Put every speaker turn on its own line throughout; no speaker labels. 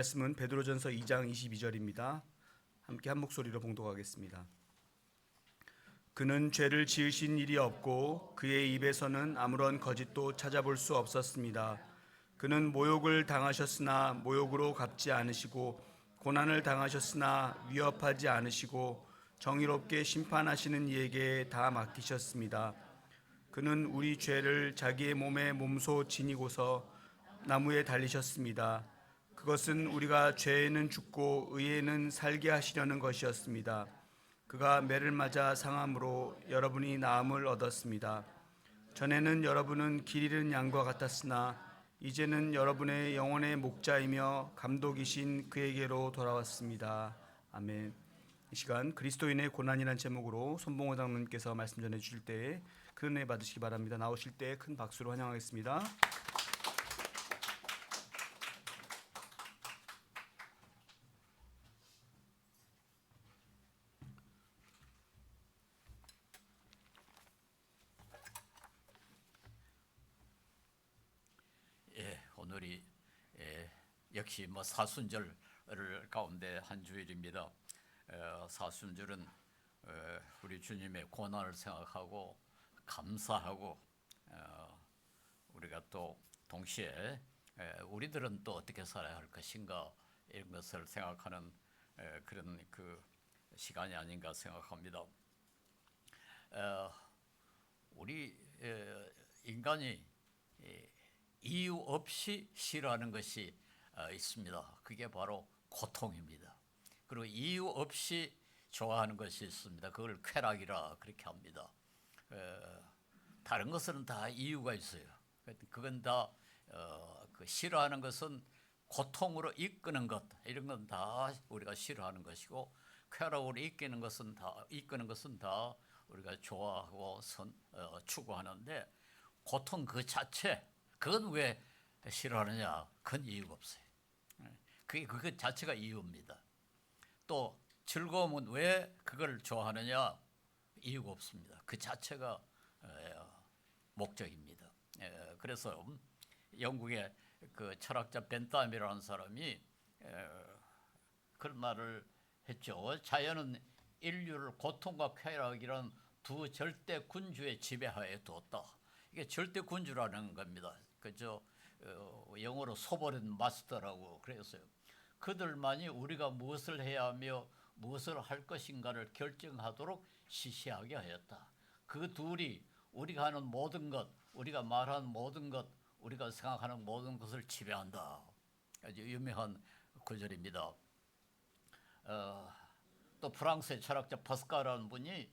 말씀은 베드로전서 2장 22절입니다. 함께 한 목소리로 봉독하겠습니다. 그는 죄를 지으신 일이 없고 그의 입에서는 아무런 거짓도 찾아볼 수 없었습니다. 그는 모욕을 당하셨으나 모욕으로 갚지 않으시고 고난을 당하셨으나 위협하지 않으시고 정의롭게 심판하시는 이에게 다 맡기셨습니다. 그는 우리 죄를 자기의 몸에 몸소 지니고서 나무에 달리셨습니다. 그것은 우리가 죄에는 죽고 의에는 살게 하시려는 것이었습니다. 그가 매를 맞아 상함으로 여러분이 나음을 얻었습니다. 전에는 여러분은 길 잃은 양과 같았으나 이제는 여러분의 영혼의 목자이며 감독이신 그에게로 돌아왔습니다. 아멘. 이 시간 그리스도인의 고난이라는 제목으로 손봉호 장로님께서 말씀 전해 주실 때에 큰 은혜 받으시기 바랍니다. 나오실 때 큰 박수로 환영하겠습니다.
오늘이 역시 사순절 가운데 한 주일입니다. 사순절은 우리 주님의 고난을 생각하고 감사하고 우리가 또 동시에 우리들은 또 어떻게 살아야 할 것인가 이런 것을 생각하는 그런 그 시간이 아닌가 생각합니다. 우리 인간이 이유 없이 싫어하는 것이 있습니다. 그게 바로 고통입니다. 그리고 이유 없이 좋아하는 것이 있습니다. 그걸 쾌락이라 그렇게 합니다. 다른 것은 다 이유가 있어요. 그건 다 그 싫어하는 것은 고통으로 이끄는 것 이런 건 다 우리가 싫어하는 것이고 쾌락으로 이끄는 것은 다 우리가 좋아하고 추구하는데 고통 그 자체 그건 왜 싫어하느냐? 그건 이유가 없어요. 그 자체가 이유입니다. 또 즐거움은 왜 그걸 좋아하느냐? 이유가 없습니다. 그 자체가 목적입니다. 그래서 영국의 그 철학자 벤담이라는 사람이 그런 말을 했죠. 자연은 인류를 고통과 쾌락이란 두 절대 군주의 지배하에 두었다. 이게 절대 군주라는 겁니다. 그저 영어로 소버린 마스터라고 그랬어요. 그들만이 우리가 무엇을 해야 하며 무엇을 할 것인가를 결정하도록 시시하게 하였다. 그 둘이 우리가 하는 모든 것, 우리가 말하는 모든 것, 우리가 생각하는 모든 것을 지배한다. 아주 유명한 구절입니다. 또 프랑스의 철학자 파스칼이라는 분이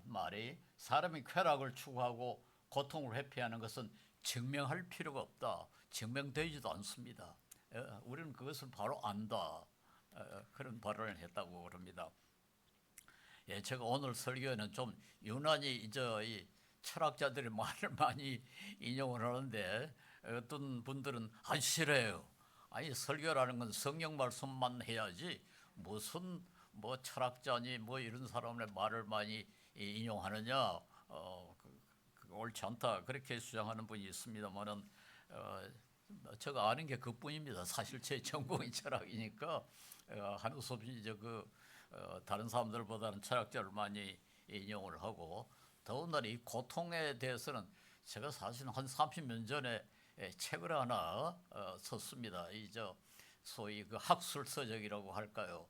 말이 사람이 쾌락을 추구하고 고통을 회피하는 것은 증명할 필요가 없다. 증명되지도 않습니다. 우리는 그것을 바로 안다. 그런 발언을 했다고 그럽니다. 제가 오늘 설교에는 좀 유난히 이 철학자들의 말을 많이 인용을 하는데 어떤 분들은 안 싫어요. 아니 설교라는 건 성경 말씀만 해야지 무슨 철학자니 이런 사람의 말을 많이 인용하느냐 옳지 않다 그렇게 주장하는 분이 있습니다만은 제가 아는 게 그뿐입니다. 사실 제 전공이 철학이니까 하는 수 없이 다른 사람들보다는 철학자를 많이 인용을 하고 더군다나 이 고통에 대해서는 제가 사실 한 30년 전에 책을 하나 썼습니다. 소위 그 학술서적이라고 할까요?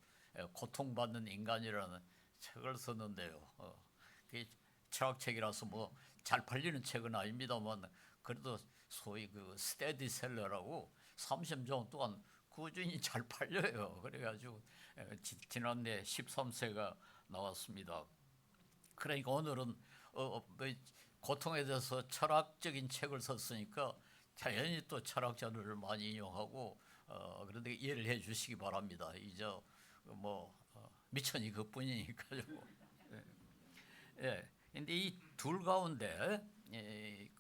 고통받는 인간이라는 책을 썼는데요. 철학책이라서 잘 팔리는 책은 아닙니다만 그래도 소위 그 스테디셀러라고 30년 동안 꾸준히 잘 팔려요. 그래가지고 지난해 13세가 나왔습니다. 그러니까 오늘은 고통에 대해서 철학적인 책을 썼으니까 당연히 또 철학자들을 많이 인용하고 그런데 이해를 해 주시기 바랍니다. 미천이 그뿐이니까요. 근데 이 둘 가운데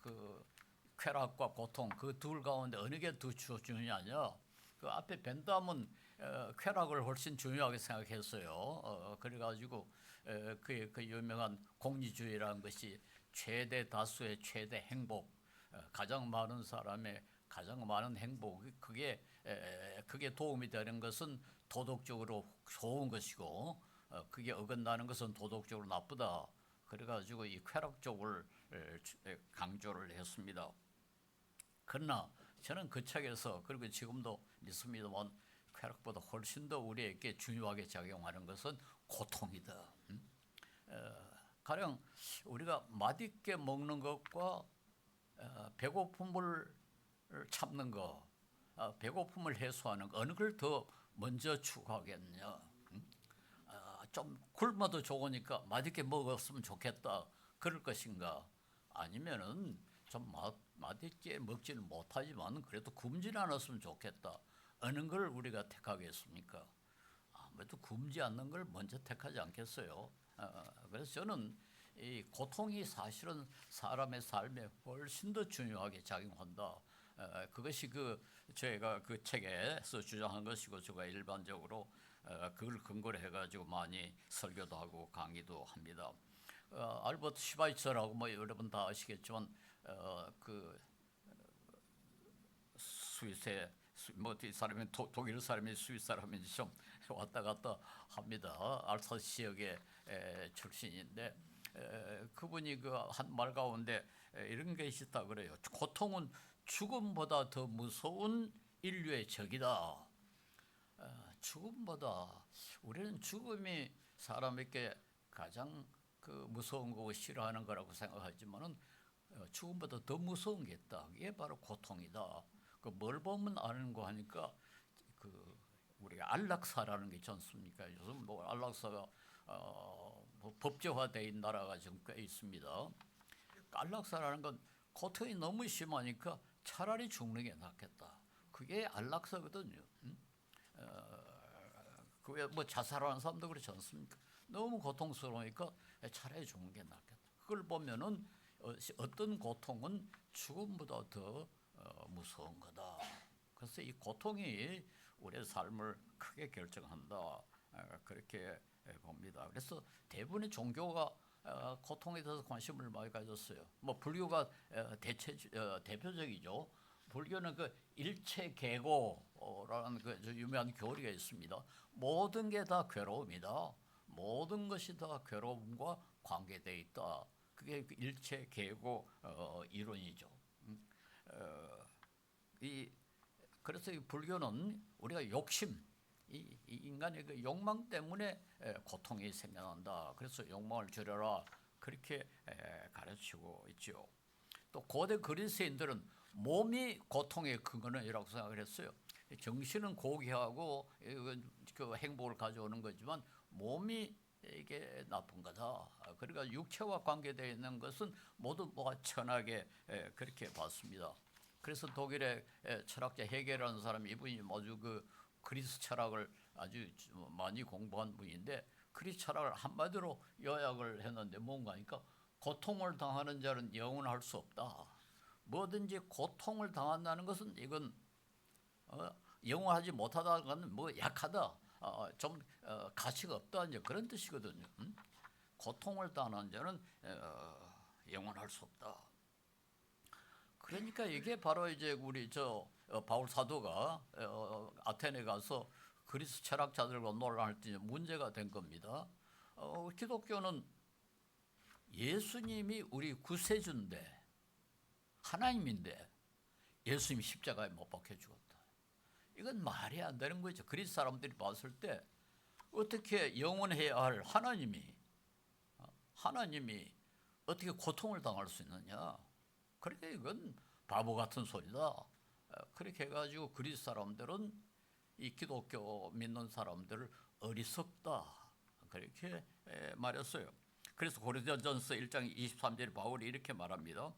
그 쾌락과 고통 그 둘 가운데 어느 게 더 중요하냐? 그 앞에 벤담은 쾌락을 훨씬 중요하게 생각했어요. 그래가지고 그 유명한 공리주의라는 것이 최대 다수의 최대 행복, 가장 많은 사람의 가장 많은 행복이 그게 도움이 되는 것은 도덕적으로 좋은 것이고 그게 어긋나는 것은 도덕적으로 나쁘다. 그래가지고 이 쾌락 쪽을 강조를 했습니다. 그러나 저는 그 책에서 그리고 지금도 믿습니다만 쾌락보다 훨씬 더 우리에게 중요하게 작용하는 것은 고통이다. 가령 우리가 맛있게 먹는 것과 배고픔을 참는 거, 배고픔을 해소하는 거 어느 걸 더 먼저 추구하겠냐? 좀 굶어도 좋으니까 맛있게 먹었으면 좋겠다. 그럴 것인가? 아니면은 좀 맛있게 먹지는 못하지만 그래도 굶지 않았으면 좋겠다. 어느 걸 우리가 택하겠습니까? 아무래도 굶지 않는 걸 먼저 택하지 않겠어요. 그래서 저는 이 고통이 사실은 사람의 삶에 훨씬 더 중요하게 작용한다. 그것이 제가 그 책에서 주장한 것이고 제가 일반적으로 그걸 근거로 해가지고 많이 설교도 하고 강의도 합니다. 알버트 슈바이처라고 뭐 여러분 다 아시겠지만 그 스위스의 뭐이 사람이 독일 사람이 스위스 사람인지 좀 왔다 갔다 합니다. 알사스 지역의 출신인데 그분이 그 한 말 가운데 이런 게 있다 그래요. 고통은 죽음보다 더 무서운 인류의 적이다. 죽음보다 우리는 죽음이 사람에게 가장 그 무서운 거고 싫어하는 거라고 생각하지만은 죽음보다 더 무서운 게 있다. 이게 바로 고통이다. 그 뭘 보면 아는 거 하니까 그 우리가 안락사라는 게 있지 않습니까? 요즘 뭐 안락사가 뭐 법제화되어 있는 나라가 지금 꽤 있습니다. 안락사라는 건 고통이 너무 심하니까 차라리 죽는 게 낫겠다. 그게 안락사거든요. 그게 뭐 자살하는 사람도 그렇지 않습니까? 너무 고통스러우니까 차라리 죽는 게 낫겠다. 그걸 보면은 어떤 고통은 죽음보다 더 무서운 거다. 그래서 이 고통이 우리의 삶을 크게 결정한다. 그렇게 봅니다. 그래서 대부분의 종교가 고통에 대해서 관심을 많이 가졌어요. 뭐 불교가 대표적이죠. 불교는 그 일체계고라는 그 유명한 교리가 있습니다. 모든 게 다 괴로움이다. 모든 것이 다 괴로움과 관계되어 있다. 그게 일체계고 이론이죠. 그래서 이 불교는 우리가 욕심, 이 인간의 그 욕망 때문에 고통이 생겨난다. 그래서 욕망을 줄여라. 그렇게 가르치고 있죠. 또 고대 그리스인들은 몸이 고통의 근원이라고 생각을 했어요. 정신은 고귀하고 그 행복을 가져오는 거지만 몸이 이게 나쁜 거다. 그러니까 육체와 관계되어 있는 것은 모두 뭐가 천하게 그렇게 봤습니다. 그래서 독일의 철학자 헤겔이라는 사람이 이분이 아주 그 그리스 철학을 아주 많이 공부한 분인데 그리스 철학을 한마디로 요약을 했는데 뭔가 하니까 고통을 당하는 자는 영원할 수 없다. 뭐든지 고통을 당한다는 것은 이건 영원하지 못하다는 건 뭐 약하다. 좀 가치가 없다. 이제 그런 뜻이거든요. 고통을 당하는 자는 영원할 수 없다. 그러니까 이게 바로 이제 우리 바울 사도가 아테네 가서 그리스 철학자들과 논란할 때 문제가 된 겁니다. 기독교는 예수님이 우리 구세주인데 하나님인데 예수님이 십자가에 못 박혀 죽었다. 이건 말이 안 되는 거죠. 그리스 사람들이 봤을 때 어떻게 영원해야 할 하나님이 어떻게 고통을 당할 수 있느냐. 그러니까 이건 바보 같은 소리다. 그렇게 해가지고 그리스 사람들은 이 기독교 믿는 사람들을 어리석다. 그렇게 말했어요. 그래서 고린도전서 1장 23절에 바울이 이렇게 말합니다.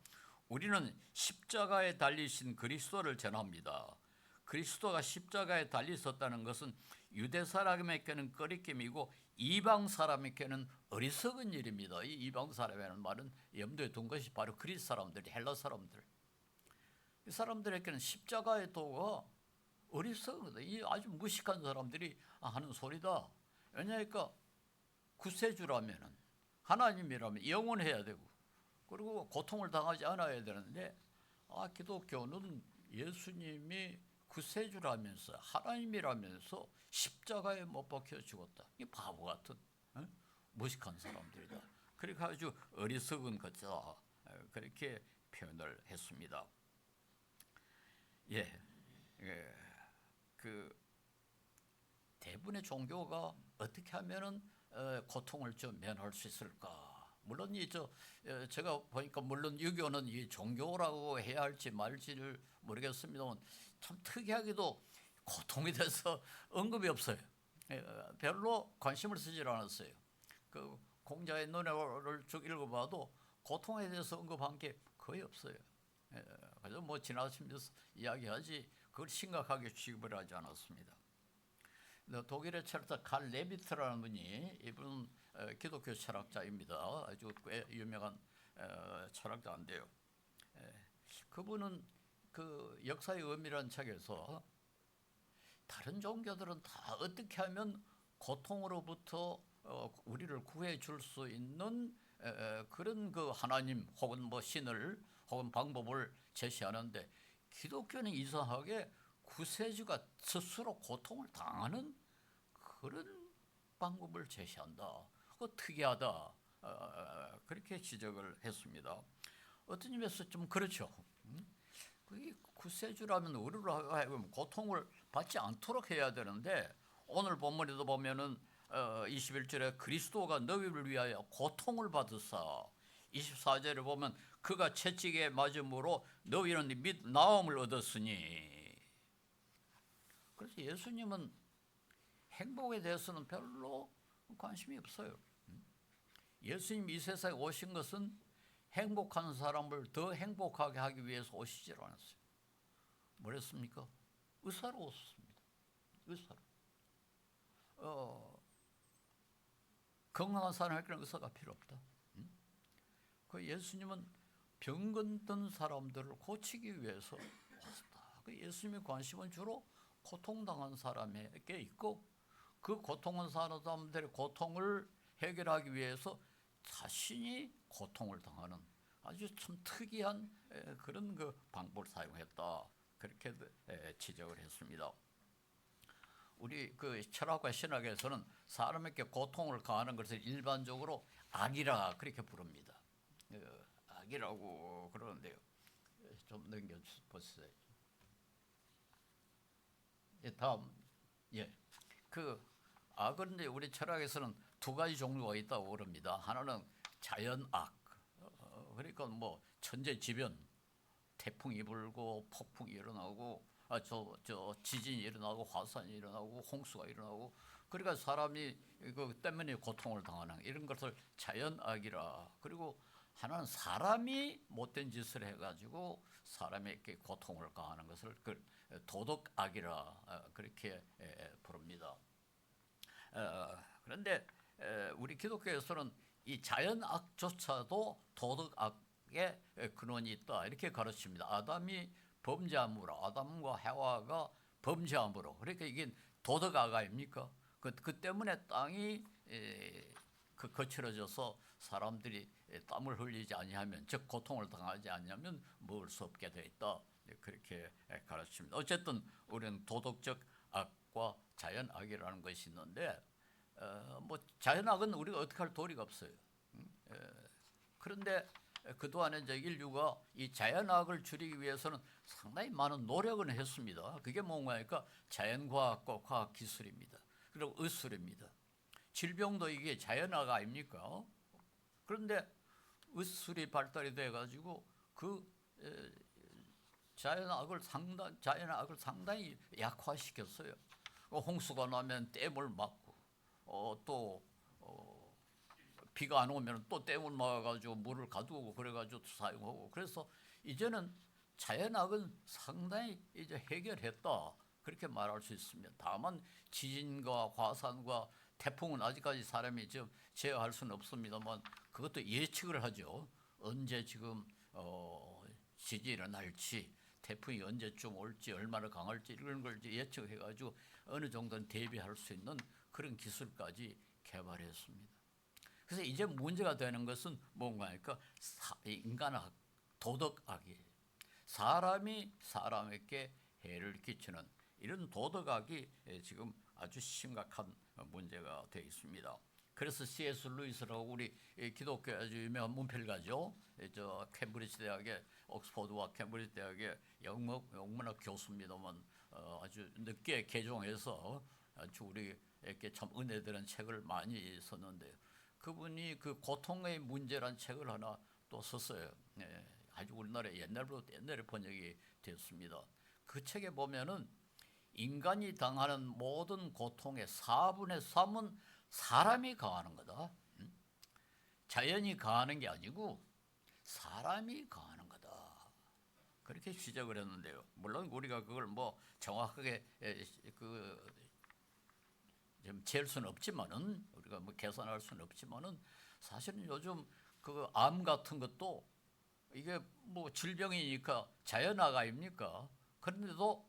우리는 십자가에 달리신 그리스도를 전합니다. 그리스도가 십자가에 달리셨다는 것은 유대 사람에게는 꺼리낌이고 이방 사람에게는 어리석은 일입니다. 이 이방 사람이라는 말은 염두에 둔 것이 바로 그리스 사람들이 헬라 사람들. 이 사람들에게는 십자가의 도가 어리석은 거다. 이 아주 무식한 사람들이 하는 소리다. 왜냐하니까 구세주라면은 하나님이라면 영원해야 되고 그리고 고통을 당하지 않아야 되는데 기독교는 예수님이 구세주라면서 하나님이라면서 십자가에 못 박혀 죽었다. 이 바보 같은 무식한 사람들이다. 그렇게 아주 어리석은 것이다. 그렇게 표현을 했습니다. 예, 그 대부분의 종교가 어떻게 하면은 고통을 좀 면할 수 있을까? 물론 제가 보니까 물론 유교는 이 종교라고 해야 할지 말지를 모르겠습니다만 참 특이하게도 고통에 대해서 언급이 없어요. 별로 관심을 쓰질 않았어요. 그 공자의 논어를 쭉 읽어봐도 고통에 대해서 언급한 게 거의 없어요. 그래서 뭐 지나치면서 이야기하지 그걸 심각하게 취급을 하지 않았습니다. 독일의 철학자 칼 레비트라는 분이 이분은 기독교 철학자입니다. 아주 꽤 유명한 철학자인데요. 그분은 그 역사의 의미라는 책에서 다른 종교들은 다 어떻게 하면 고통으로부터 우리를 구해 줄 수 있는 그런 그 하나님 혹은 뭐 신을 혹은 방법을 제시하는데 기독교는 이상하게 구세주가 스스로 고통을 당하는 그런 방법을 제시한다. 그거 특이하다. 그렇게 지적을 했습니다. 어떤 점에서 좀 그렇죠. 그 구세주라면 우리로 하여금 고통을 받지 않도록 해야 되는데 오늘 본문에도 보면은 21절에 그리스도가 너희를 위하여 고통을 받으사 24절에 보면 그가 채찍에 맞음으로 너희는 및 나음을 얻었으니. 그래서 예수님은 행복에 대해서는 별로 관심이 없어요. 예수님이 이 세상에 오신 것은 행복한 사람을 더 행복하게 하기 위해서 오시질 않았어요. 뭐랬습니까? 의사로 오셨습니다. 의사로. 건강한 사람에게는 의사가 필요 없다. 그 예수님은 병건 든 사람들을 고치기 위해서 왔다. 그 예수님의 관심은 주로 고통당한 사람에게 있고 그 고통한 사람들의 고통을 해결하기 위해서 자신이 고통을 당하는 아주 참 특이한 그런 그 방법을 사용했다. 그렇게 지적을 했습니다. 우리 그 철학과 신학에서는 사람에게 고통을 가하는 것을 일반적으로 악이라 그렇게 부릅니다. 악이라고 그러는데요. 좀 넘겨보세요. 다음, 그 악은 이제 우리 철학에서는 두 가지 종류가 있다고 그럽니다. 하나는 자연악, 그러니까 뭐 천재지변, 태풍이 불고 폭풍이 일어나고 지진이 일어나고 화산이 일어나고 홍수가 일어나고 그러니까 사람이 그 때문에 고통을 당하는 이런 것을 자연악이라. 그리고 하나는 사람이 못된 짓을 해가지고 사람에게 고통을 가하는 것을 도덕악이라 그렇게 부릅니다. 그런데 우리 기독교에서는 이 자연악조차도 도덕악의 근원이 있다 이렇게 가르칩니다. 아담이 범죄함으로 아담과 해와가 범죄함으로 그러니까 이게 도덕악 아닙니까? 그 때문에 땅이 거칠어져서 사람들이 땀을 흘리지 아니하면 즉 고통을 당하지 아니하면 먹을 수 없게 되어 있다 그렇게 가르칩니다. 어쨌든 우리는 도덕적 악과 자연악이라는 것이 있는데 뭐 자연악은 우리가 어떻게 할 도리가 없어요. 그런데 그동안에 이제 인류가 이 자연악을 줄이기 위해서는 상당히 많은 노력을 했습니다. 그게 뭔가니까 자연과학과 과학기술입니다. 그리고 의술입니다. 질병도 이게 자연악 아닙니까? 그런데 의술이 발달이 돼가지고 그 자연악을 상당히 약화시켰어요. 홍수가 나면 댐을 막고 또 비가 안 오면 또 댐을 막아가지고 물을 가두고 그래가지고 사용하고 그래서 이제는 자연악은 상당히 이제 해결했다 그렇게 말할 수 있습니다. 다만 지진과 화산과 태풍은 아직까지 사람이 좀 제어할 수는 없습니다만 그것도 예측을 하죠. 언제 지금 지진이 일어날지 태풍이 언제쯤 올지 얼마나 강할지 이런 걸 예측해가지고 어느 정도는 대비할 수 있는 그런 기술까지 개발했습니다. 그래서 이제 문제가 되는 것은 뭔가 하니까 인간악, 도덕악이에요. 사람이 사람에게 해를 끼치는 이런 도덕학이 지금 아주 심각한 문제가 되어 있습니다. 그래서 C.S. 루이스라고 우리 기독교 아주 유명한 문필가죠. 저 캠브리지 대학의 옥스퍼드와 캠브리지 대학의 영문학 교수입니다만 아주 늦게 개종해서 아주 우리에게 참 은혜되는 책을 많이 썼는데 그분이 그 고통의 문제란 책을 하나 또 썼어요. 아주 우리나라에 옛날부터 옛날에 번역이 됐습니다. 그 책에 보면은 인간이 당하는 모든 고통의 4분의 3은 사람이 가하는 거다. 자연이 가하는 게 아니고 사람이 가하는 거다. 그렇게 지적을 했는데요. 물론 우리가 그걸 뭐 정확하게 좀 잴 수는 없지만은 우리가 뭐 계산할 수는 없지만은 사실은 요즘 그 암 같은 것도 이게 뭐 질병이니까 자연학 아닙니까? 그런데도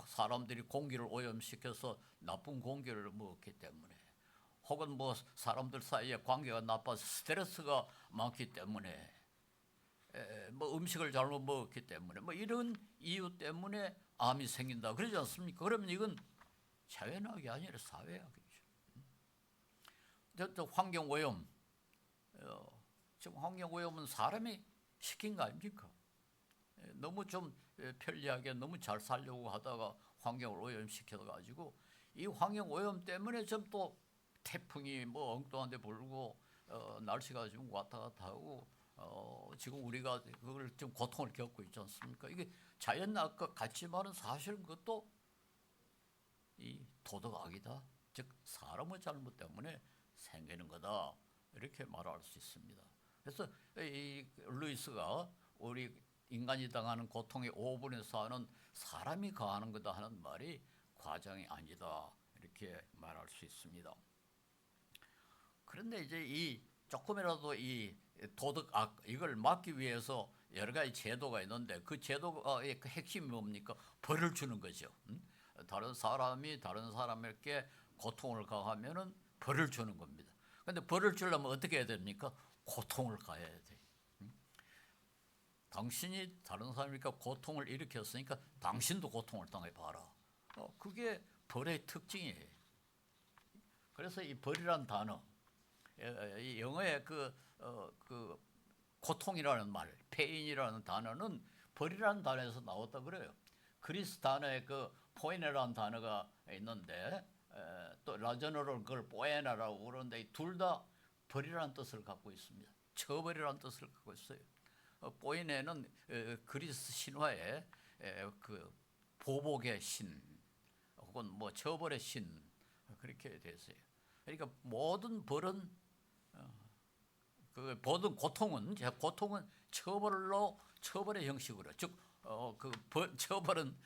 사람들이 공기를 오염시켜서 나쁜 공기를 먹기 때문에 혹은 뭐 사람들 사이에 관계가 나빠서 스트레스가 많기 때문에 뭐 음식을 잘못 먹었기 때문에 뭐 이런 이유 때문에 암이 생긴다 그러지 않습니까? 그러면 이건 자연학이 아니라 사회학이죠. 저 환경 오염 지금 환경 오염은 사람이 시킨 거 아닙니까? 너무 좀 편리하게 너무 잘 살려고 하다가 환경을 오염시켜 가지고 이 환경 오염 때문에 좀 또 태풍이 뭐 엉뚱한 데 불고 날씨가 좀 왔다 갔다 하고 지금 우리가 그걸 좀 고통을 겪고 있지 않습니까? 이게 자연학과 같지만은 사실은 그것도 이 도덕악이다. 즉 사람의 잘못 때문에 생기는 거다. 이렇게 말할 수 있습니다. 그래서 이 루이스가 우리 인간이 당하는 고통의 5분의 4는 사람이 가하는 거다 하는 말이 과장이 아니다. 이렇게 말할 수 있습니다. 그런데 이제 이 조금이라도 이 도덕악 이걸 막기 위해서 여러 가지 제도가 있는데 그 제도의 그 핵심이 뭡니까? 벌을 주는 거죠. 다른 사람이 다른 사람에게 고통을 가하면은 벌을 주는 겁니다. 그런데 벌을 주려면 어떻게 해야 됩니까? 고통을 가해야 돼. 당신이 다른 사람이니까 고통을 일으켰으니까 당신도 고통을 당해봐라. 그게 벌의 특징이에요. 그래서 이 벌이란 단어, 이 영어의 그 고통이라는 말, 페인이라는 단어는 벌이라는 단어에서 나왔다 그래요. 그리스 단어에 그 포에네라는 단어가 있는데 또 라틴어로 그걸 포에나라고 그러는데 둘 다 벌이라는 뜻을 갖고 있습니다. 처벌이라는 뜻을 갖고 있어요. 포에네는 그리스 신화의 그 보복의 신 혹은 뭐 처벌의 신 그렇게 됐어요. 그러니까 모든 벌은 그 모든 고통은 처벌의 형식으로 즉 처벌은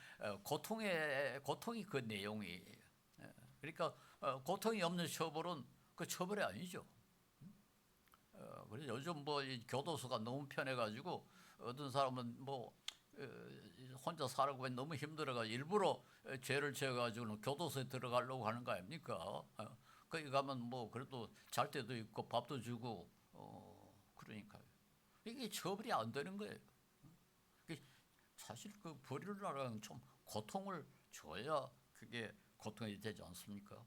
고통이 그 내용이에요. 그러니까 고통이 없는 처벌은 그 처벌이 아니죠. 그래서 요즘 뭐 교도소가 너무 편해가지고 어떤 사람은 뭐 혼자 살고 너무 힘들어가 일부러 죄를 지어가지고는 교도소에 들어가려고 하는 거 아닙니까? 거기 가면 뭐 그래도 잘 때도 있고 밥도 주고 그러니까요. 이게 처벌이 안 되는 거예요. 사실 그 벌이라는 좀 고통을 줘야 그게 고통이 되지 않습니까?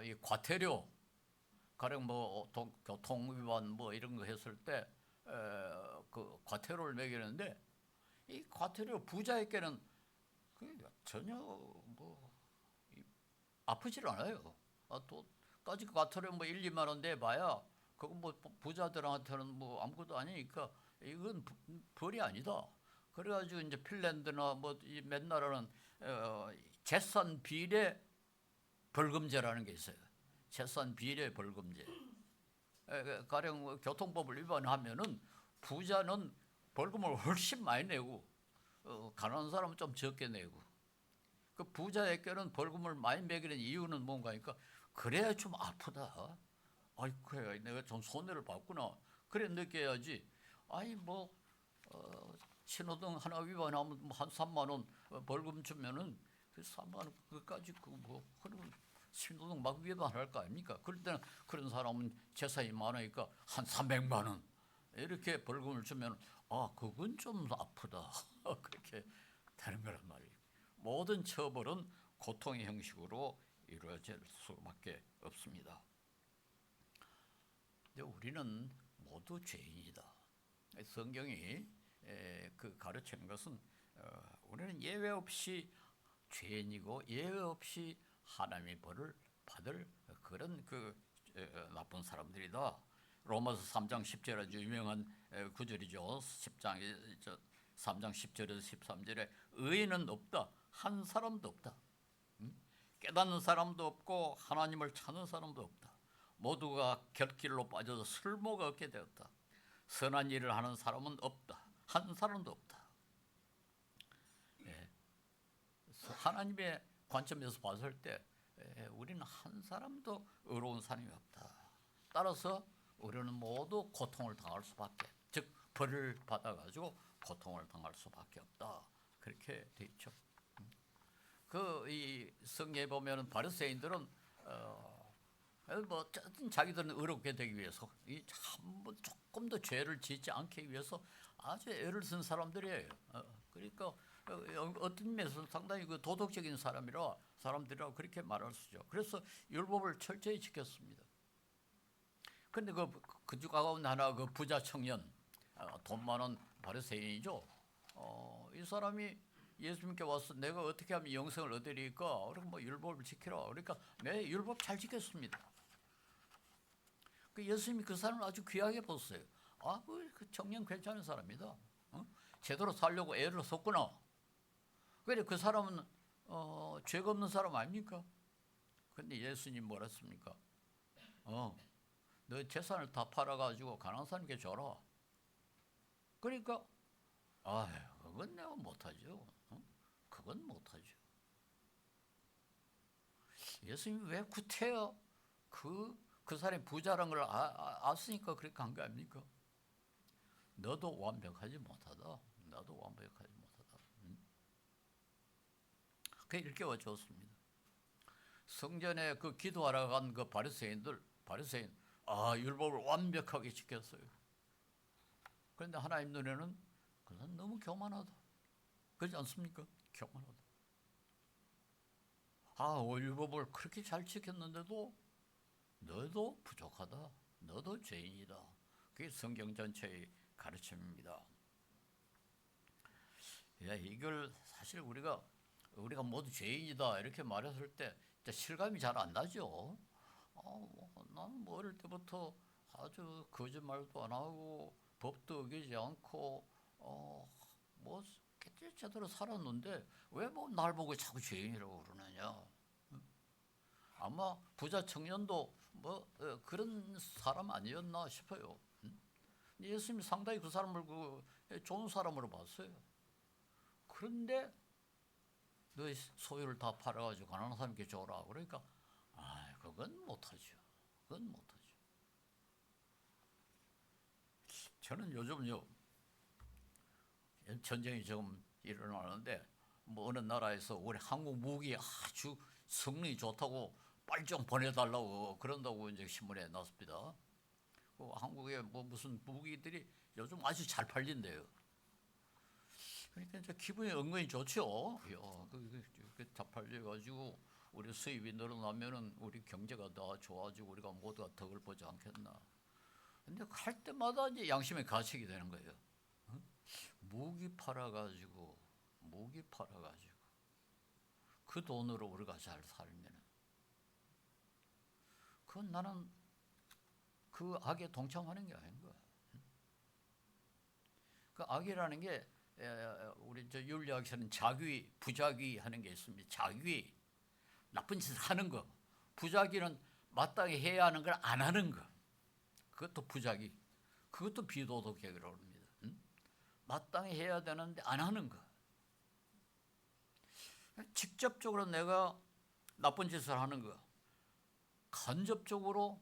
이 과태료 가령 뭐 교통 위반 뭐 이런 거 했을 때 그 과태료를 매기는데 이 과태료 부자에게는 전혀 뭐 아프질 않아요. 또 까짓 과태료 뭐 1, 2만 원 내봐야 그건 뭐 부자들한테는 뭐 아무것도 아니니까 이건 벌이 아니다. 그래가지고 이제 핀란드나 뭐 이 몇 나라는 재산 비례 벌금제라는 게 있어요. 재산 비례 벌금제. 가령 교통법을 위반하면은 부자는 벌금을 훨씬 많이 내고 가난한 사람은 좀 적게 내고 그 부자에게는 벌금을 많이 매기는 이유는 뭔가 하니까 그래야 좀 아프다. 아이 그래 내가 좀 손해를 봤구나. 그래 느껴야지. 아이 뭐 신호등 하나 위반하면 한 3만 원 벌금 주면은 그 3만 원 그까지 그뭐 그러면 신호등 막 위반할 거 아닙니까? 그럴 때는 그런 사람은 재산이 많으니까 한 300만 원 이렇게 벌금을 주면 그건 좀 아프다 그렇게 되는 거란 말이에요. 모든 처벌은 고통의 형식으로 이루어질 수밖에 없습니다. 근데 우리는 모두 죄인이다. 성경이 그 가르치는 것은 우리는 예외 없이 죄인이고 예외 없이 하나님의 벌을 받을 그런 나쁜 사람들이다. 로마서 3장 10절 아주 유명한 구절이죠. 3장 10절에서 13절에 의인은 없다. 한 사람도 없다. 깨닫는 사람도 없고 하나님을 찾는 사람도 없다. 모두가 곁길로 빠져서 쓸모가 없게 되었다. 선한 일을 하는 사람은 없다. 한 사람도 없다. 하나님의 관점에서 봤을 때 우리는 한 사람도 의로운 사람이 없다. 따라서 우리는 모두 고통을 당할 수밖에, 즉 벌을 받아가지고 고통을 당할 수밖에 없다. 그렇게 돼 있죠. 이 성경에 보면은 바리새인들은 자기들은 의롭게 되기 위해서 한번 조금 더 죄를 짓지 않기 위해서 아주 애를 쓴 사람들이에요. 그러니까 어떤 면에서 상당히 도덕적인 사람들이라 그렇게 말할 수 있죠. 그래서 율법을 철저히 지켰습니다. 그런데 그 중 가운데 하나 부자 청년, 돈 많은 바리새인이죠. 이 사람이 예수님께 와서 내가 어떻게 하면 영생을 얻으리까? 그러니까 율법을 지키라. 그러니까 네, 율법 잘 지켰습니다. 예수님이 그 사람을 아주 귀하게 보셨어요. 그 청년 괜찮은 사람이다. 제대로 살려고 애를 썼구나. 그래 그 사람은 죄가 없는 사람 아닙니까? 근데 예수님 뭐라 했습니까? 너 재산을 다 팔아가지고 가난한 사람에게 줘라. 그러니까 그건 내가 못하죠. 그건 못하죠. 예수님이 왜 구태여 그 사람이 부자란 걸 아으니까 그렇게 한 거 아닙니까? 너도 완벽하지 못하다. 나도 완벽하지 못하다. 그게 일깨워 줬습니다. 성전에 기도하러 간 바리새인 율법을 완벽하게 지켰어요. 그런데 하나님 눈에는 그건 너무 교만하다. 그렇지 않습니까? 교만하다. 율법을 그렇게 잘 지켰는데도 너도 부족하다. 너도 죄인이다. 그게 성경 전체의 가르침입니다. 이걸 사실 우리가 모두 죄인이다 이렇게 말했을 때 실감이 잘 안 나죠. 나는 어릴 때부터 아주 거짓말도 안 하고 법도 어기지 않고 제대로 살았는데 왜 날 보고 자꾸 죄인이라고 그러느냐. 아마 부자 청년도 그런 사람 아니었나 싶어요. 예수님이 상당히 그 사람을 좋은 사람으로 봤어요. 그런데 너의 소유를 다 팔아가지고 가난한 사람께 줘라. 그러니까 그건 못하죠. 그건 못하죠. 저는 요즘요 전쟁이 지금 일어나는데 어느 나라에서 우리 한국 무기 아주 성능이 좋다고 빨리 좀 보내달라고 그런다고 이제 신문에 났습니다. 한국에 무슨 무기들이 요즘 아주 잘 팔린대요. 그러니까 이제 기분이 은근히 좋죠. 잘 팔려가지고 우리 수입이 늘어나면은 우리 경제가 더 좋아지고 우리가 모두가 덕을 보지 않겠나. 근데 할 때마다 이제 양심의 가책이 되는 거예요. 무기 팔아가지고 그 돈으로 우리가 잘 살면은 그건 나는 그 악에 동참하는 게 아닌가. 그 악이라는 게 우리 윤리학에서는 부작위 하는 게 있습니다. 작위, 나쁜 짓을 하는 거. 부작위는 마땅히 해야 하는 걸 안 하는 거. 그것도 부작위. 그것도 비도덕이라고 합니다. 마땅히 해야 되는데 안 하는 거. 직접적으로 내가 나쁜 짓을 하는 거. 간접적으로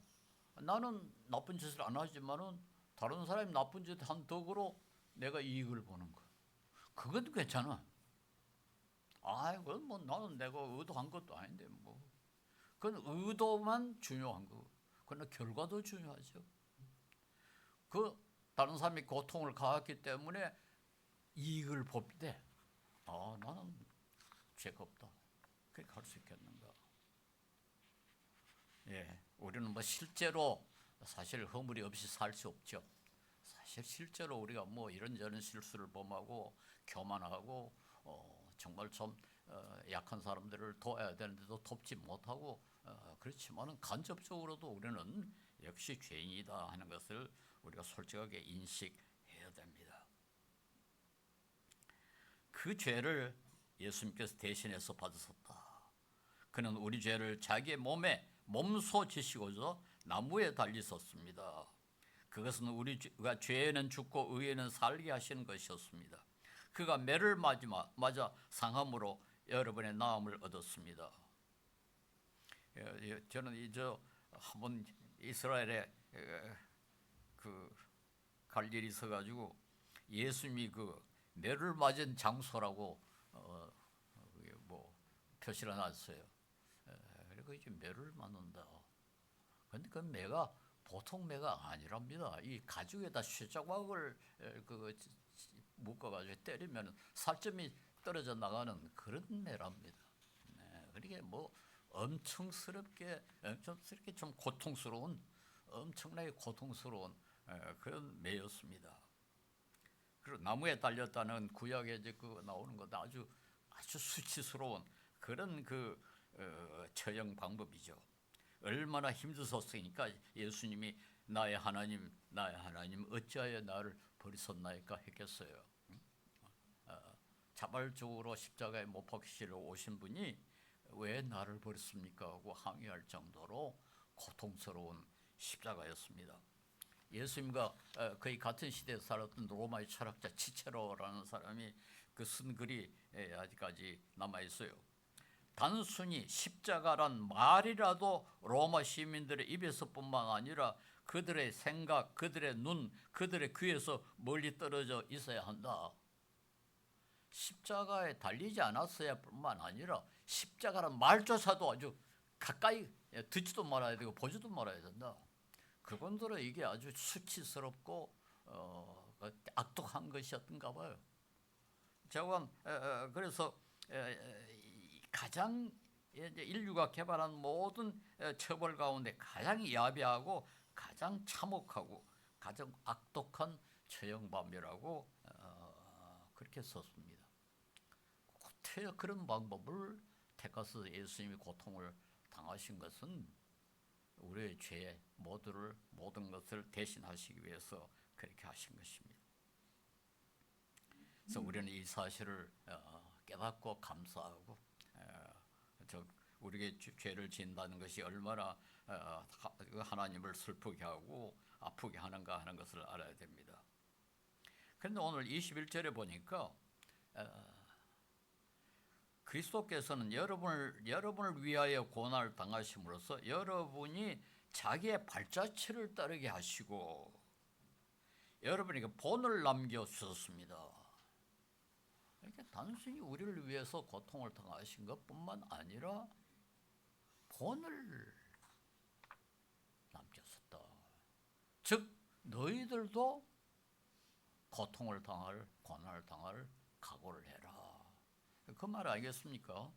나는 나쁜 짓을 안 하지만은 다른 사람이 나쁜 짓 한 덕으로 내가 이익을 보는 거. 그것도 괜찮아. 그건 나는 내가 의도한 것도 아닌데 그건 의도만 중요한 거. 그러나 결과도 중요하죠. 다른 사람이 고통을 가했기 때문에 이익을 봅대. 나는 죄가 없다. 그렇게 할 수 있겠는가? 예, 우리는 뭐 실제로 사실 허물이 없이 살 수 없죠. 사실 실제로 우리가 뭐 이런저런 실수를 범하고 교만하고 정말 좀 약한 사람들을 도와야 되는데도 돕지 못하고 그렇지만은 간접적으로도 우리는 역시 죄인이다 하는 것을 우리가 솔직하게 인식해야 됩니다. 그 죄를 예수님께서 대신해서 받으셨다. 그는 우리 죄를 자기의 몸에 몸소 지시고서 나무에 달리셨습니다. 그것은 우리가 죄에는 죽고 의에는 살게 하시는 것이었습니다. 그가 매를 맞아 상함으로 여러분의 나음을 얻었습니다. 저는 한번 이스라엘에 갈 일이 있어가지고 예수님이 그 매를 맞은 장소라고 뭐 표시를 놨어요. 그리고 이제 매를 맞는다. 그런데 그 매가 보통 매가 아니랍니다. 이 가죽에다 쇠자국을 묶어가지고 때리면 살점이 떨어져 나가는 그런 매랍니다. 그러니까 뭐 엄청스럽게 좀 고통스러운, 엄청나게 고통스러운 그런 매였습니다. 그리고 나무에 달렸다는 구약에 이제 나오는 것 아주 수치스러운 그런 처형 방법이죠. 얼마나 힘드셨으니까 예수님이 나의 하나님 어찌하여 나를 버리셨나이까 했겠어요. 자발적으로 십자가에 못 박히시러 오신 분이 왜 나를 버렸습니까 하고 항의할 정도로 고통스러운 십자가였습니다. 예수님과 거의 같은 시대에 살았던 로마의 철학자 치체로라는 사람이 쓴 글이 아직까지 남아 있어요. 단순히 십자가란 말이라도 로마 시민들의 입에서뿐만 아니라 그들의 생각, 그들의 눈, 그들의 귀에서 멀리 떨어져 있어야 한다. 십자가에 달리지 않았어야 뿐만 아니라 십자가란 말조차도 아주 가까이 듣지도 말아야 되고 보지도 말아야 된다. 그분들은 이게 아주 수치스럽고 악독한 것이었던가 봐요. 제가 그래서 가장 인류가 개발한 모든 처벌 가운데 가장 야비하고 가장 참혹하고 가장 악독한 처형법이라고 그렇게 썼습니다. 그런 방법을 택해서 예수님이 고통을 당하신 것은 우리의 죄 모든 것을 대신하시기 위해서 그렇게 하신 것입니다. 그래서 우리는 이 사실을 깨닫고 감사하고 우리에게 죄를 지은다는 것이 얼마나 하나님을 슬프게 하고 아프게 하는가 하는 것을 알아야 됩니다. 그런데 오늘 21절에 보니까 그리스도께서는 여러분을 위하여 고난을 당하심으로써 여러분이 자기의 발자취를 따르게 하시고 여러분에게 본을 남겨주셨습니다. 그러니까 단순히 우리를 위해서 고통을 당하신 것뿐만 아니라 본을 남겼었다. 즉 너희들도 고통을 당할, 고난을 당할 각오를 해라. 그 말 알겠습니까?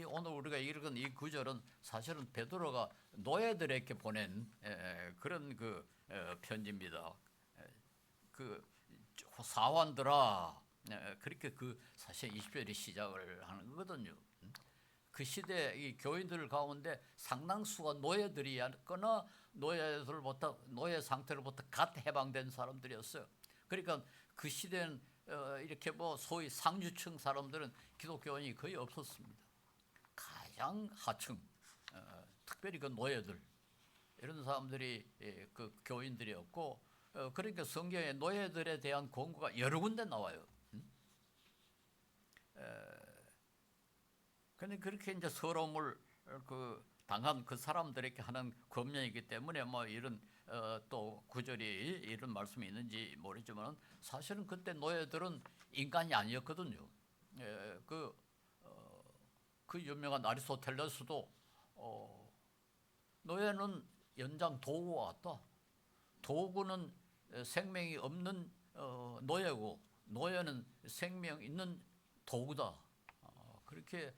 오늘 우리가 읽은 이 구절은 사실은 베드로가 노예들에게 보낸 그런 편지입니다. 사환들아, 그렇게 사실 20절이 시작을 하는 거거든요. 그 시대 이 교인들 가운데 상당수가 노예들이었거나 노예 상태로부터 갓 해방된 사람들이었어요. 그러니까 그 시대는 이렇게 소위 상류층 사람들은 기독교인이 거의 없었습니다. 가장 하층, 특별히 노예들 이런 사람들이 그 교인들이었고, 그러니까 성경에 노예들에 대한 권고가 여러 군데 나와요. 그런데 그렇게 이제 서러움을 당한 그 사람들에게 하는 권면이기 때문에 이런 또 구절이 이런 말씀이 있는지 모르지만 사실은 그때 노예들은 인간이 아니었거든요. 그 유명한 아리스토텔레스도 노예는 연장 도구와 같다. 도구는 생명이 없는 노예고 노예는 생명 있는 도구다. 그렇게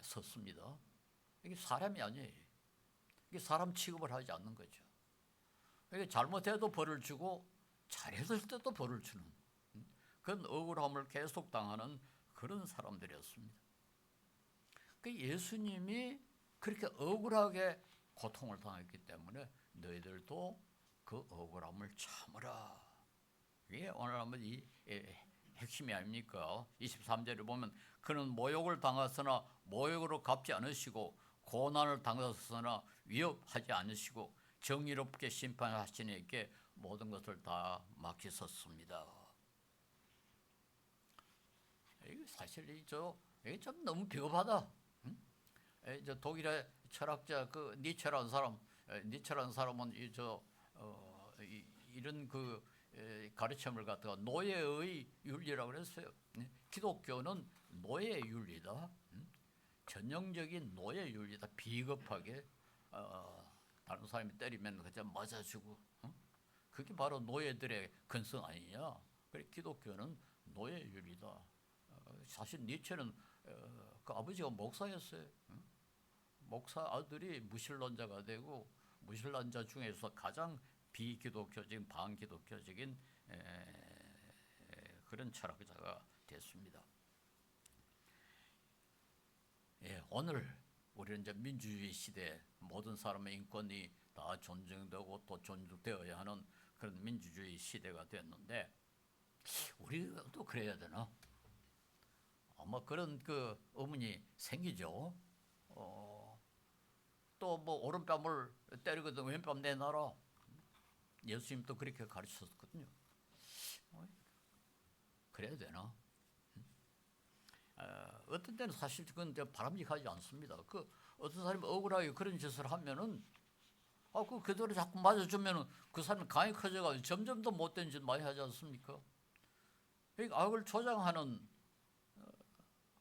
썼습니다. 이게 사람이 아니에요. 이게 사람 취급을 하지 않는 거죠. 이게 잘못해도 벌을 주고 잘했을 때도 벌을 주는 그런 억울함을 계속 당하는 그런 사람들이었습니다. 그 예수님이 그렇게 억울하게 고통을 당했기 때문에 너희들도 그 억울함을 참으라. 이게 오늘 한번 이 핵심이 아닙니까? 23절에 보면 그는 모욕을 당하으나 모욕으로 갚지 않으시고 고난을 당하으나 위협하지 않으시고 정의롭게 심판하시니 이렇게 모든 것을 다 맡기셨습니다. 이게 사실 이게 좀 너무 비겁하다. 저 독일의 철학자 그 니체라는 사람은 이런 그 가르침을 갖다가 노예의 윤리라고 그랬어요. 기독교는 노예의 윤리다. 전형적인 노예 윤리다. 비겁하게 다른 사람이 때리면 그냥 맞아주고 그게 바로 노예들의 근성 아니냐. 그래 기독교는 노예 윤리다. 사실 니체는 그 아버지가 목사였어요. 목사 아들이 무신론자가 되고 무신론자 중에서 가장 비기독교적인 반기독교적인 그런 철학자가 됐습니다. 오늘 우리는 이제 민주주의 시대 모든 사람의 인권이 다 존중되고 또 존중되어야 하는 그런 민주주의 시대가 됐는데 우리가 또 그래야 되나? 아마 그런 그 의문이 생기죠. 또 뭐 오른뺨을 때리거든 왼뺨 내놔라. 예수님도 그렇게 가르쳤거든요. 그래야 되나? 어떤 때는 사실 그건 바람직하지 않습니다. 그 어떤 사람이 억울하게 그런 짓을 하면은 그 그대로 자꾸 맞아주면은 그 사람이 강이 커져가지고 점점 더 못된 짓 많이 하지 않습니까? 그러니까 악을 조장하는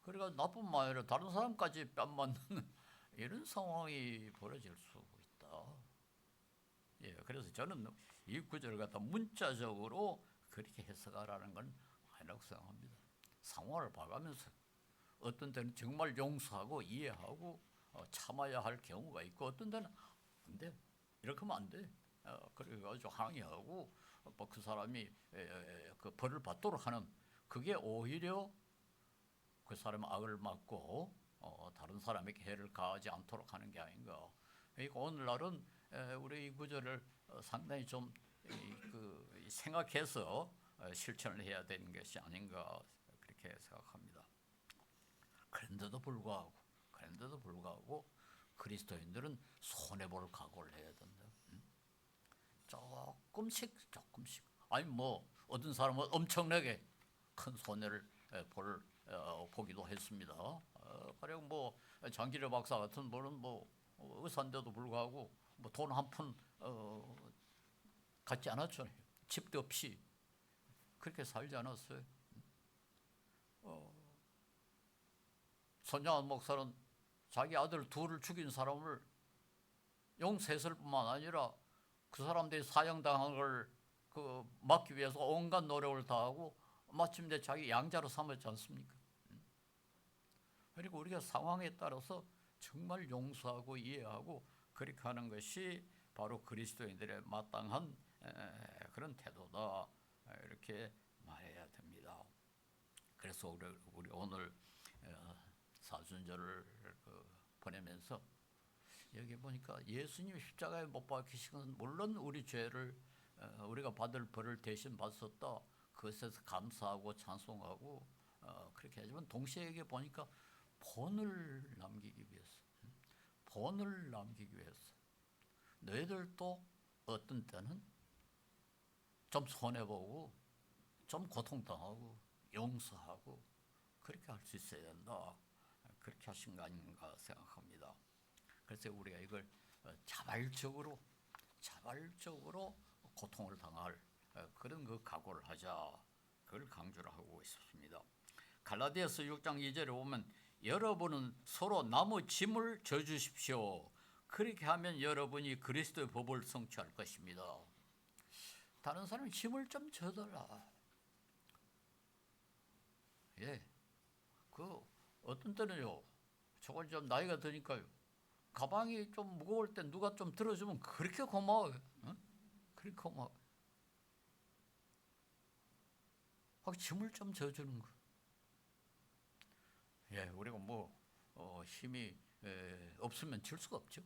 그러니까 나뿐만 아니라 다른 사람까지 뺨 맞는 이런 상황이 벌어질 수 있다. 그래서 저는 이 구절을 갖다 문자적으로 그렇게 해석하라는 건 아니라고 생각합니다. 상황을 봐가면서 어떤 때는 정말 용서하고 이해하고 참아야 할 경우가 있고 어떤 때는 안 돼. 이렇게 하면 안 돼. 그래가지고 항의하고 그 사람이 그 벌을 받도록 하는 그게 오히려 그 사람의 악을 막고 다른 사람에게 해를 가하지 않도록 하는 게 아닌가. 그러니까 오늘날은 우리 이 구절을 상당히 좀 생각해서 실천을 해야 되는 것이 아닌가 그렇게 생각합니다. 그런데도 불구하고 그리스도인들은 손해볼 각오를 해야 된다. 조금씩 아니 뭐 어떤 사람은 엄청나게 큰 손해를 보기도 했습니다. 가령 뭐 장기려 박사 같은 분은 뭐 의사인데도 불구하고 뭐 돈 한 푼 갖지 않았잖아요. 집도 없이 그렇게 살지 않았어요. 손양한 목사는 자기 아들 둘을 죽인 사람을 용서했을 뿐만 아니라 그 사람들이 사형당한 걸 막기 위해서 온갖 노력을 다하고 마침내 자기 양자로 삼았지 않습니까? 그리고 우리가 상황에 따라서 정말 용서하고 이해하고 그렇게 하는 것이 바로 그리스도인들의 마땅한 그런 태도다 이렇게 말해야 됩니다. 그래서 우리 오늘 사순절을 보내면서 여기 보니까 예수님이 십자가에 못 박히신 것은 물론 우리 죄를 우리가 받을 벌을 대신 받았다. 그것에서 감사하고 찬송하고 그렇게 하지만 동시에 여기 보니까 본을 남기기 위해서 너희들도 어떤 때는 좀 손해보고 좀 고통당하고 용서하고 그렇게 할 수 있어야 된다. 그렇게 하신 거 아닌가 생각합니다. 그래서 우리가 이걸 자발적으로 고통을 당할 그런 그 각오를 하자. 그걸 강조를 하고 있습니다. 갈라디아서 6장 2절에 보면 여러분은 서로 나무 짐을 져주십시오. 그렇게 하면 여러분이 그리스도의 법을 성취할 것입니다. 다른 사람이 짐을 좀 져달라. 예, 그 어떤 때는요, 저걸 좀 나이가 드니까요, 가방이 좀 무거울 때 누가 좀 들어주면 그렇게 고마워요. 어? 그렇게 고마워. 짐을 좀 져주는 거. 예, 우리가 뭐 힘이 없으면 질 수가 없죠.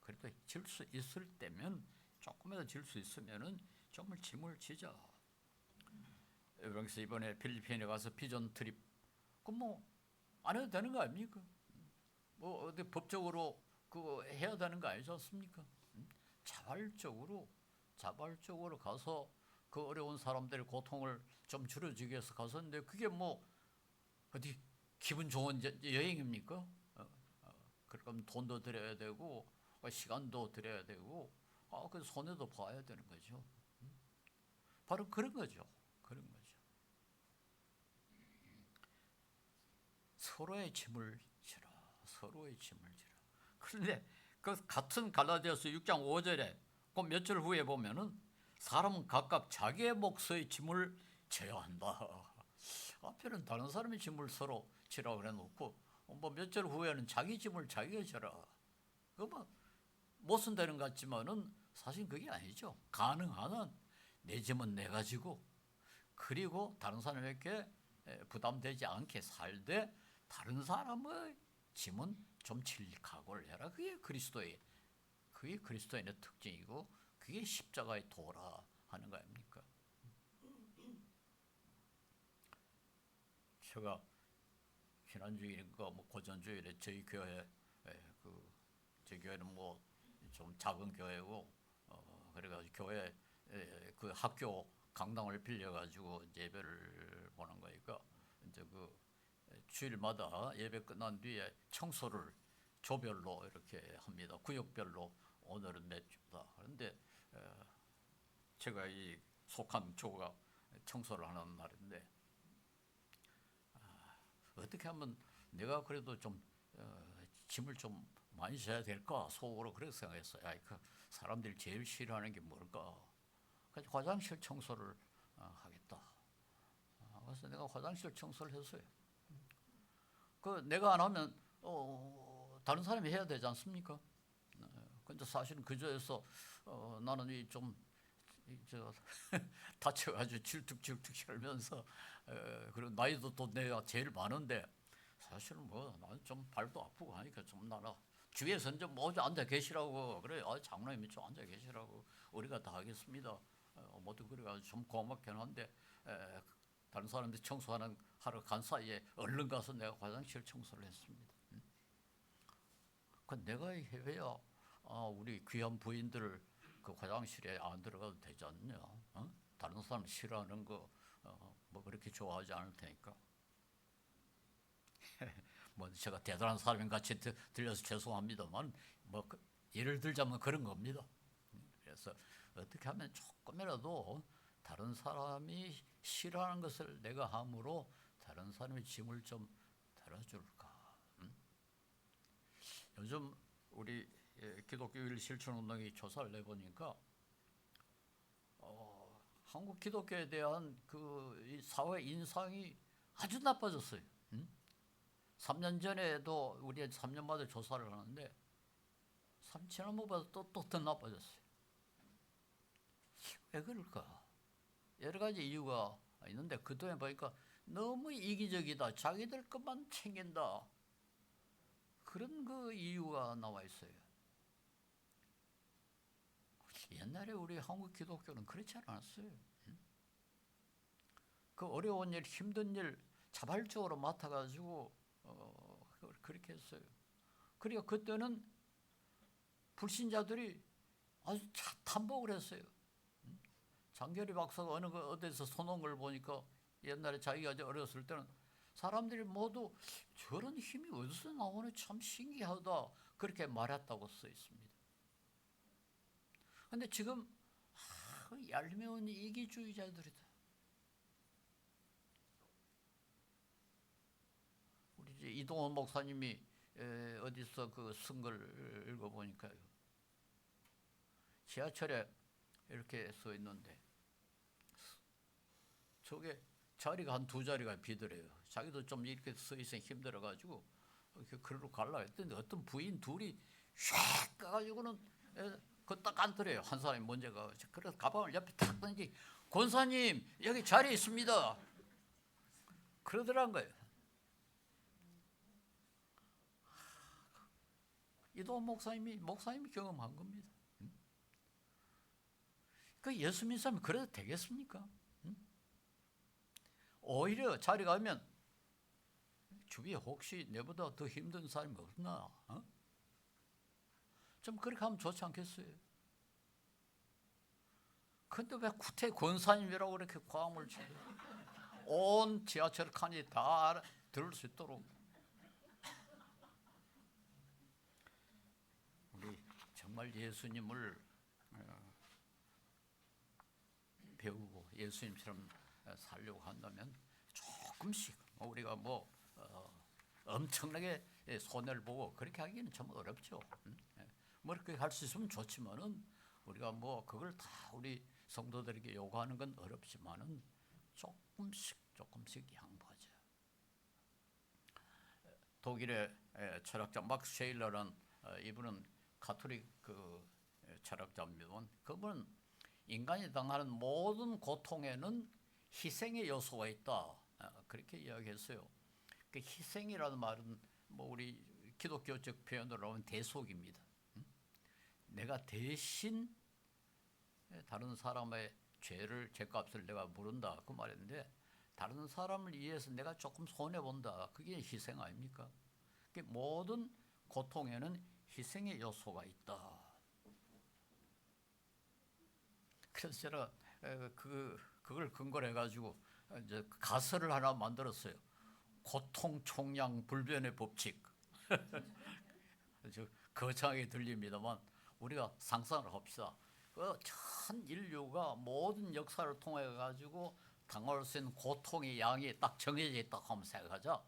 그래도 질 수 있을 때면 조금이라도 질 수 있으면은 정말 짐을 지자. 그래서 이번에 필리핀에 가서 비전 트립, 그럼 뭐 안 해도 되는 거 아닙니까? 뭐 어디 법적으로 그거 해야 되는 거 아니지 않습니까? 자발적으로 가서 그 어려운 사람들의 고통을 좀 줄여주기 위해서 갔었는데, 그게 뭐 어디 기분 좋은 여행입니까? 그러면 돈도 들여야 되고 시간도 들여야 되고 그 손해도 봐야 되는 거죠. 바로 그런 거죠. 그런 거죠. 서로의 짐을 지라. 서로의 짐을 지라. 그런데 그 같은 갈라디아서 6장 5절에 그 몇 절 후에 보면은 사람은 각각 자기의 몫의 짐을 져야 한다. 앞에는 다른 사람의 짐을 서로 지라 그래 놓고 뭐 몇 절 후에는 자기 짐을 자기가 져라. 그 뭐 못은 되는 것 같지만은 사실 그게 아니죠. 가능한 한 내 짐은 내가 지고, 그리고 다른 사람에게 부담되지 않게 살되 다른 사람의 짐은 좀 질 각오를 해라. 그게 그리스도인의 특징이고 그게 십자가의 도라 하는 거 아닙니까? 제가 지난주일인가 뭐 고전주일에 저희 교회 저희 교회는 뭐 좀 작은 교회고 그래가지고 교회 그 학교 강당을 빌려가지고 예배를 보는 거니까 이제 그 주일마다 예배 끝난 뒤에 청소를 조별로 이렇게 합니다. 구역별로 오늘은 몇 주다. 그런데 제가 이 속한 조가 청소를 하는 날인데 어떻게 하면 내가 그래도 좀 짐을 좀 많이 져야 될까 속으로 그렇게 생각했어요. 그 사람들이 제일 싫어하는 게 뭘까? 그래서 화장실 청소를 하겠다. 그래서 내가 화장실 청소를 했어요. 그 내가 안 하면 다른 사람이 해야 되지 않습니까? 근데 사실은 그저에서 나는 이좀 다쳐가지고 질뚝질뚝 혈면서 그리고 나이도 또 내가 제일 많은데 사실은 뭐 나는 좀 발도 아프고 하니까 좀 나라 주위에서는 좀 뭐 앉아 계시라고 그래. 장로님이 좀 앉아 계시라고 우리가 다 하겠습니다. 모두 그래가지고 좀 고맙긴 한데 다른 사람들이 하러 간 사이에 얼른 가서 내가 화장실 청소를 했습니다. 그 내가 해야 우리 귀한 부인들 그 화장실에 안 들어가도 되지 않냐? 다른 사람 싫어하는 거 뭐 그렇게 좋아하지 않을 테니까. 뭐 제가 대단한 사람인 같이 들려서 죄송합니다만 뭐 예를 들자면 그런 겁니다. 그래서 어떻게 하면 조금이라도 다른 사람이 싫어하는 것을 내가 함으로 다른 사람의 짐을 좀 덜어줄까? 요즘 우리 기독교일 실천운동이 조사를 내보니까 한국 기독교에 대한 이 사회 인상이 아주 나빠졌어요. 3년 전에도 우리 3년마다 조사를 하는데 지난번보다 또 더 나빠졌어요. 왜 그럴까? 여러 가지 이유가 있는데 그동안 보니까 너무 이기적이다. 자기들 것만 챙긴다. 그런 그 이유가 나와 있어요. 옛날에 우리 한국 기독교는 그렇지 않았어요. 그 어려운 일, 힘든 일 자발적으로 맡아가지고 그렇게 했어요. 그러니까 그때는 불신자들이 아주 탐복을 했어요. 장결희 박사가 어디서 써놓은 걸 보니까 옛날에 자기가 어렸을 때는 사람들이 모두 저런 힘이 어디서 나오는 참 신기하다 그렇게 말했다고 써 있습니다. 그런데 지금 얄미운 이기주의자들이다. 우리 이제 이동원 목사님이 어디서 그 쓴 걸 읽어보니까요. 지하철에 이렇게 써 있는데 저게 자리가 한 두 자리가 비더래요. 자기도 좀 이렇게 서 있으면 힘들어가지고 이렇게 그리로 갈라 했더니 어떤 부인 둘이 샥 가가지고는 그딱 앉더래요. 한 사람이 먼저 가가지고 그래서 가방을 옆에 탁 던지 권사님 여기 자리 있습니다. 그러더란 거예요. 이도훈 목사님이 경험한 겁니다. 그 예수 믿는 사람이 그래도 되겠습니까? 오히려 자리 가면 주위에 혹시 내보다 더 힘든 사람이 없나? 좀 그렇게 하면 좋지 않겠어요? 근데 왜 구태 권사님이라고 그렇게 과음을 치고 온 지하철 칸이 다 들을 수 있도록 우리 정말 예수님을 배우고 예수님처럼 살려고 한다면 조금씩 우리가 엄청나게 손해를 보고 그렇게 하기는 참 어렵죠. 뭐 그렇게 할 수 있으면 좋지만은 우리가 그걸 다 우리 성도들에게 요구하는 건 어렵지만은 조금씩 양보하죠. 독일의 철학자 막스 쉐일러는 이분은 가톨릭 철학자입니다만 그분은 인간이 당하는 모든 고통에는 희생의 요소가 있다. 그렇게 이야기했어요. 그 희생이라는 말은 우리 기독교적 표현으로 하면 대속입니다. 내가 대신 다른 사람의 죄값을 내가 물은다 그 말인데 다른 사람을 위해서 내가 조금 손해 본다 그게 희생 아닙니까? 모든 고통에는 희생의 요소가 있다. 그래서 제가 그걸 근거로 해가지고 이제 가설을 하나 만들었어요. 고통 총량 불변의 법칙. 거창하게 들립니다만 우리가 상상을 합시다. 전 인류가 모든 역사를 통해 가지고 당할 수 있는 고통의 양이 딱 정해져 있다고 한번 생각하자.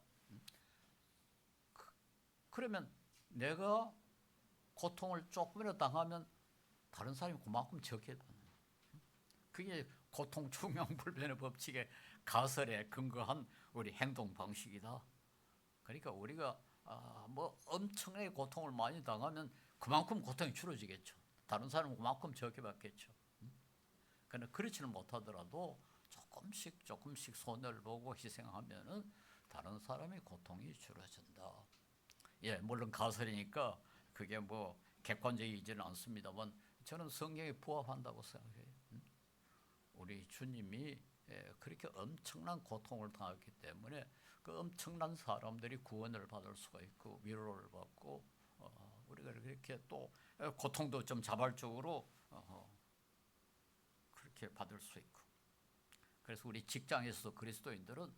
그러면 내가 고통을 조금이라도 당하면 다른 사람이 그만큼 적게 받는. 그게 고통 총량불변의 법칙의 가설에 근거한 우리 행동 방식이다. 그러니까 우리가 엄청나게 고통을 많이 당하면 그만큼 고통이 줄어지겠죠. 다른 사람은 그만큼 적게 받겠죠. 그러나 그렇지는 못하더라도 조금씩 손해를 보고 희생하면은 다른 사람의 고통이 줄어든다. 예, 물론 가설이니까 그게 객관적이지는 않습니다만 저는 성경에 부합한다고 생각해요. 우리 주님이 그렇게 엄청난 고통을 당했기 때문에 그 엄청난 사람들이 구원을 받을 수가 있고 위로를 받고 우리가 그렇게 또 고통도 좀 자발적으로 그렇게 받을 수 있고 그래서 우리 직장에서도 그리스도인들은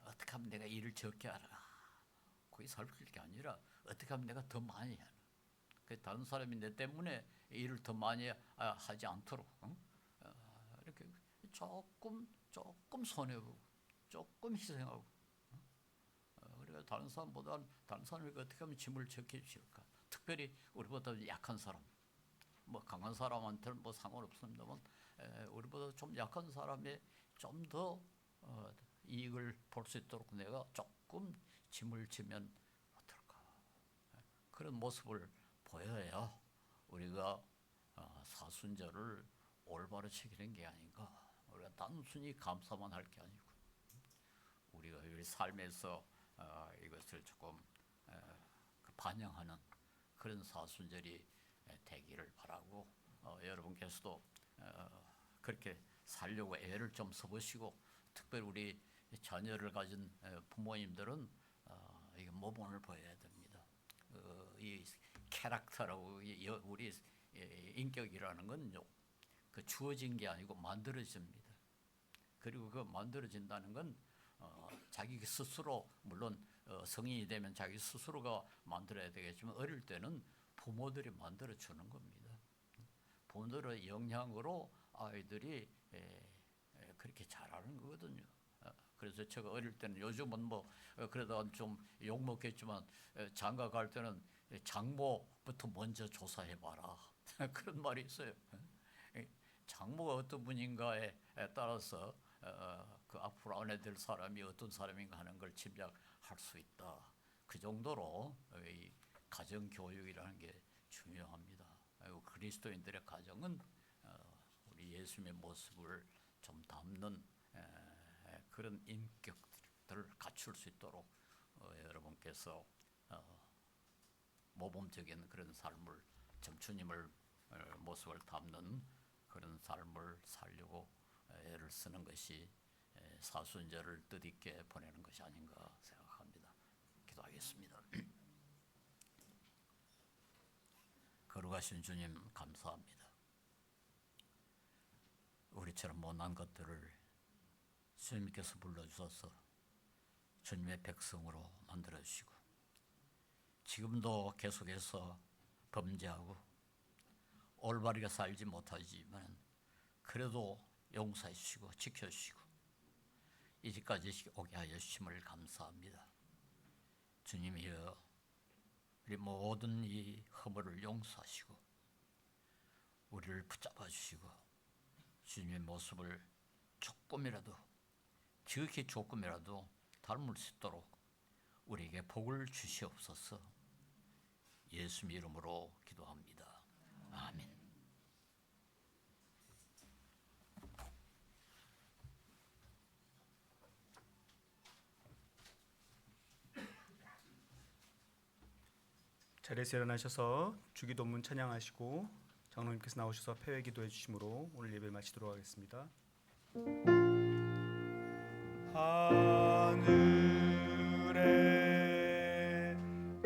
어떻게 하면 내가 일을 적게 하라 거기 살필 게 아니라 어떻게 하면 내가 더 많이 하라 다른 사람이 내 때문에 일을 더 많이 하지 않도록 이렇게 조금 손해보고 조금 희생하고 우리가 다른 사람에게 어떻게 하면 짐을 적게 줄까? 특별히 우리보다 약한 사람, 강한 사람한테는 상관없습니다만 우리보다 좀 약한 사람의 좀 더 이익을 볼 수 있도록 내가 조금 짐을 지면 어떨까? 그런 모습을 보여야 우리가 사순절을 올바로 지키는 게 아닌가. 우리가 단순히 감사만 할 게 아니고 우리가 우리 삶에서 이것을 조금 반영하는 그런 사순절이 되기를 바라고 여러분께서도 그렇게 살려고 애를 좀 써보시고 특별히 우리 자녀를 가진 부모님들은 이게 모범을 보여야 됩니다. 이 캐릭터라고 우리 인격이라는 건 주어진 게 아니고 만들어집니다. 그리고 그 만들어진다는 건 자기 스스로 물론 성인이 되면 자기 스스로가 만들어야 되겠지만 어릴 때는 부모들이 만들어 주는 겁니다. 부모들의 영향으로 아이들이 그렇게 잘하는 거거든요. 그래서 제가 어릴 때는 요즘은 그래도 좀 욕먹겠지만 장가 갈 때는 장모부터 먼저 조사해봐라. 그런 말이 있어요. 장모가 어떤 분인가에 따라서 그 앞으로 아내 될 사람이 어떤 사람인가 하는 걸 짐작할 수 있다. 그 정도로 이 가정 교육이라는 게 중요합니다. 그리스도인들의 가정은 우리 예수님의 모습을 좀 담는 그런 인격들을 갖출 수 있도록 여러분께서 모범적인 그런 삶을 좀 주님을 모습을 담는 그런 삶을 살려고 애를 쓰는 것이 사순절을 뜻있게 보내는 것이 아닌가 생각합니다. 기도하겠습니다. 거룩하신 주님 감사합니다. 우리처럼 못난 것들을 주님께서 불러주셔서 주님의 백성으로 만들어주시고 지금도 계속해서 범죄하고 올바르게 살지 못하지만 그래도 용서해 주시고 지켜주시고 이제까지 오게 하여 주심을 감사합니다. 주님이여 우리 모든 이 허물을 용서하시고 우리를 붙잡아 주시고 주님의 모습을 조금이라도 지극히 조금이라도 닮을 수 있도록 우리에게 복을 주시옵소서. 예수님 이름으로 기도합니다. 아멘.
자리에서 일어나셔서 주기도문 찬양하시고 장로님께서 나오셔서 폐회 기도해 주심으로 오늘 예배 마치도록 하겠습니다. 하늘에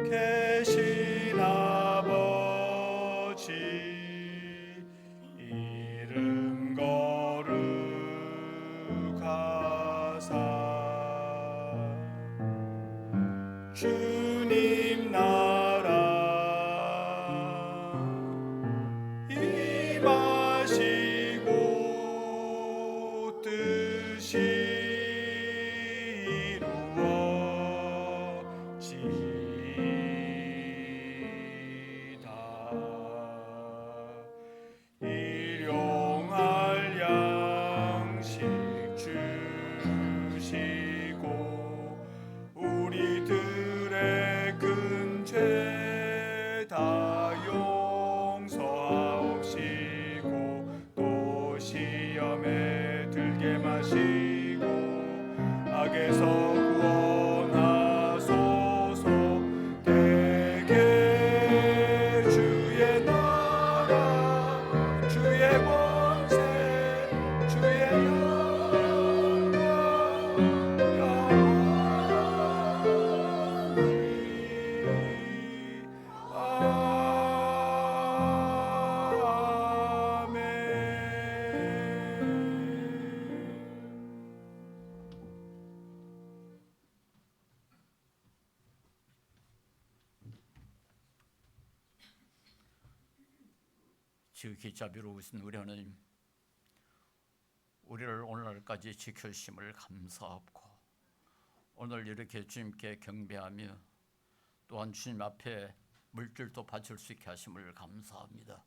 계신 아버지 이름 거룩하사 주님 나라 임하시고 뜻이 일용할 양식 주시고 우리들의 큰 죄 다 용서하옵시고 또 시험에 들게 마시고 악에서 구원하소서. 대개 주의 나라 주의 권세 주의 영광
지극히 자비로우신 우리 하나님, 우리를 오늘날까지 지켜주심을 감사하고 오늘 이렇게 주님께 경배하며 또한 주님 앞에 물질도 바칠 수 있게 하심을 감사합니다.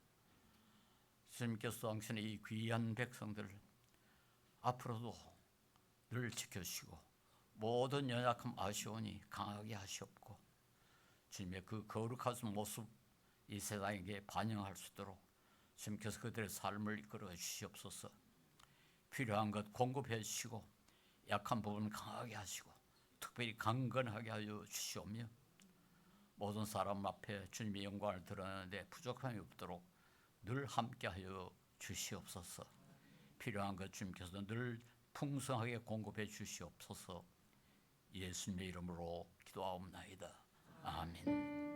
주님께서 당신의 이 귀한 백성들 앞으로도 늘 지켜주시고 모든 연약함 아시오니 강하게 하시옵고 주님의 그 거룩하신 모습 이 세상에게 반영할 수 있도록 주님께서 그들의 삶을 이끌어 주시옵소서. 필요한 것 공급해 주시고 약한 부분 강하게 하시고 특별히 강건하게 하여 주시오며 모든 사람 앞에 주님의 영광을 드러내는데 부족함이 없도록 늘 함께하여 주시옵소서. 필요한 것 주님께서 늘 풍성하게 공급해 주시옵소서. 예수님의 이름으로 기도하옵나이다. 아멘.